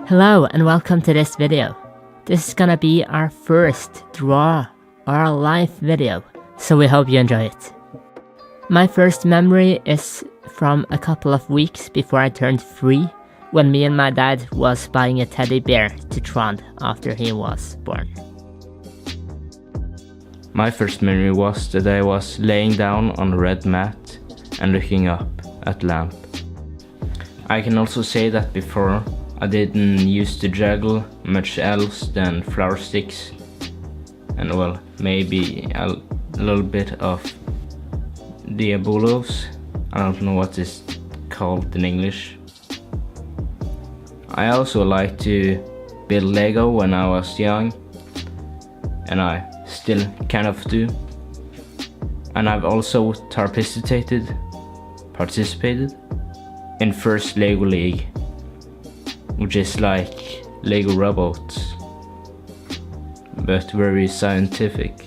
Hello and welcome to this video. This is gonna be our first Draw Our Life video, so we hope you enjoy it. My first memory is from a couple of weeks before I turned 3, when me and my dad was buying a teddy bear to Trond after he was born. My first memory was that I was laying down on a red mat and looking up at the lamp. I can also say that before I didn't used to juggle much else than flower sticks and well, maybe a little bit of diabolos. I don't know what it's called in English. I also liked to build Lego when I was young, and I still kind of do. And I've also participated in first Lego League, which is like Lego robots, but very scientific.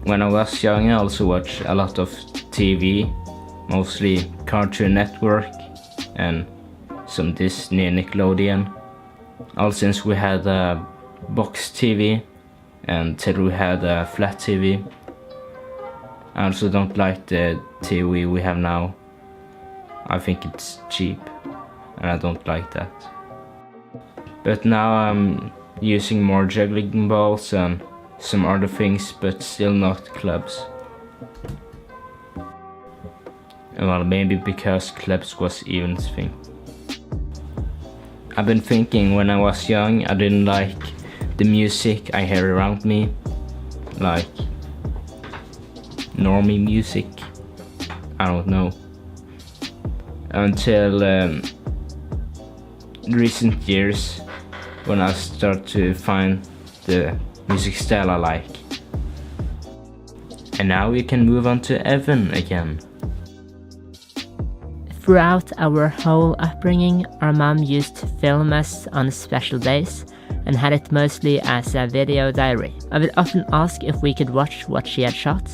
When I was young, I also watched a lot of TV, mostly Cartoon Network and some Disney and Nickelodeon. All since we had a box TV and till we had a flat TV. I also don't like the TV we have now. I think it's cheap and I don't like that. But now I'm using more juggling balls and some other things, but still not clubs. Well, maybe because clubs was Evan's thing. I've been thinking when I was young I didn't like the music I hear around me, like normie music, I don't know. Until recent years when I start to find the music style I like. And now we can move on to Evan again. Throughout our whole upbringing, our mom used to film us on special days and had it mostly as a video diary. I would often ask if we could watch what she had shot,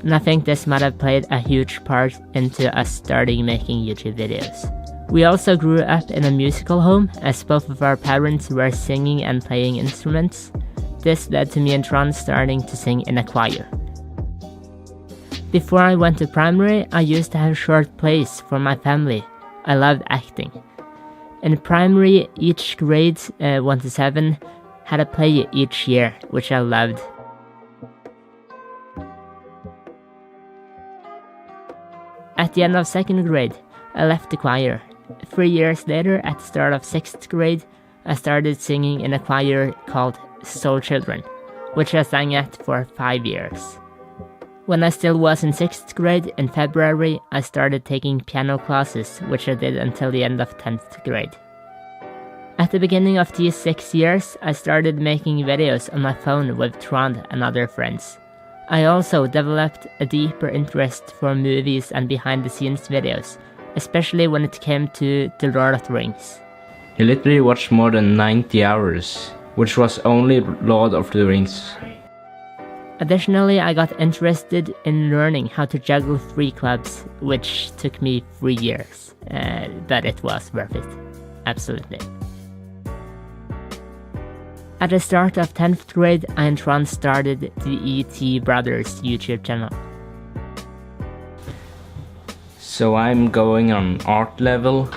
and I think this might have played a huge part into us starting making YouTube videos. We also grew up in a musical home, as both of our parents were singing and playing instruments. This led to me and Trond starting to sing in a choir. Before I went to primary, I used to have short plays for my family. I loved acting. In primary, each grade 1 to 7 had a play each year, which I loved. At the end of 2nd grade, I left the choir. 3 years later, at the start of 6th grade, I started singing in a choir called Soul Children, which I sang at for 5 years. When I still was in 6th grade, in February, I started taking piano classes, which I did until the end of 10th grade. At the beginning of these 6 years, I started making videos on my phone with Trond and other friends. I also developed a deeper interest for movies and behind-the-scenes videos, especially when it came to The Lord of the Rings. He literally watched more than 90 hours, which was only Lord of the Rings. Additionally, I got interested in learning how to juggle 3 clubs, which took me 3 years, but it was worth it, absolutely. At the start of 10th grade, I and Trond started the ET Brothers YouTube channel. So I'm going on art level.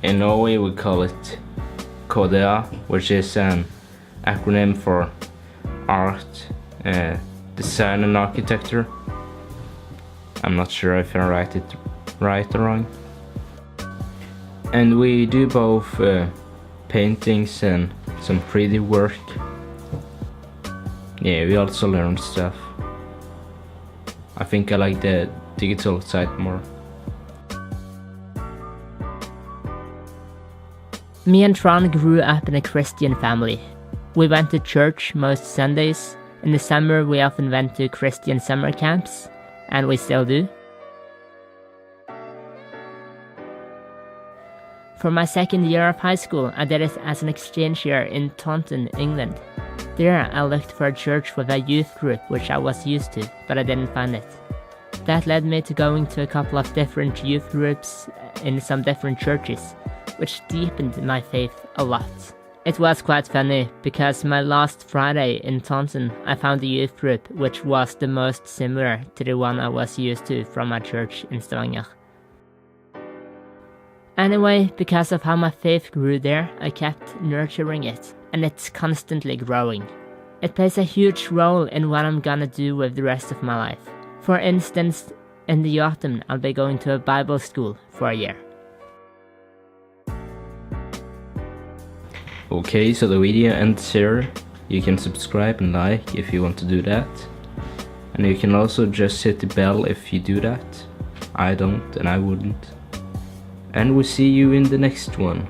In Norway we call it KDA, which is an acronym for art, design and architecture. I'm not sure if I write it right or wrong. And we do both paintings and some 3D work. Yeah, we also learn stuff. I think I like the digital side more. Me and Trond grew up in a Christian family. We went to church most Sundays. In the summer we often went to Christian summer camps, and we still do. For my 2nd year of high school, I did it as an exchange year in Taunton, England. There I looked for a church with a youth group, which I was used to, but I didn't find it. That led me to going to a couple of different youth groups in some different churches, which deepened my faith a lot. It was quite funny, because my last Friday in Taunton I found a youth group which was the most similar to the one I was used to from my church in Stavanger. Anyway, because of how my faith grew there, I kept nurturing it, and it's constantly growing. It plays a huge role in what I'm gonna do with the rest of my life. For instance, in the autumn I'll be going to a Bible school for a year. Okay, so the video ends here. You can subscribe and like if you want to do that. And you can also just hit the bell if you do that. I don't and I wouldn't. And we'll see you in the next one.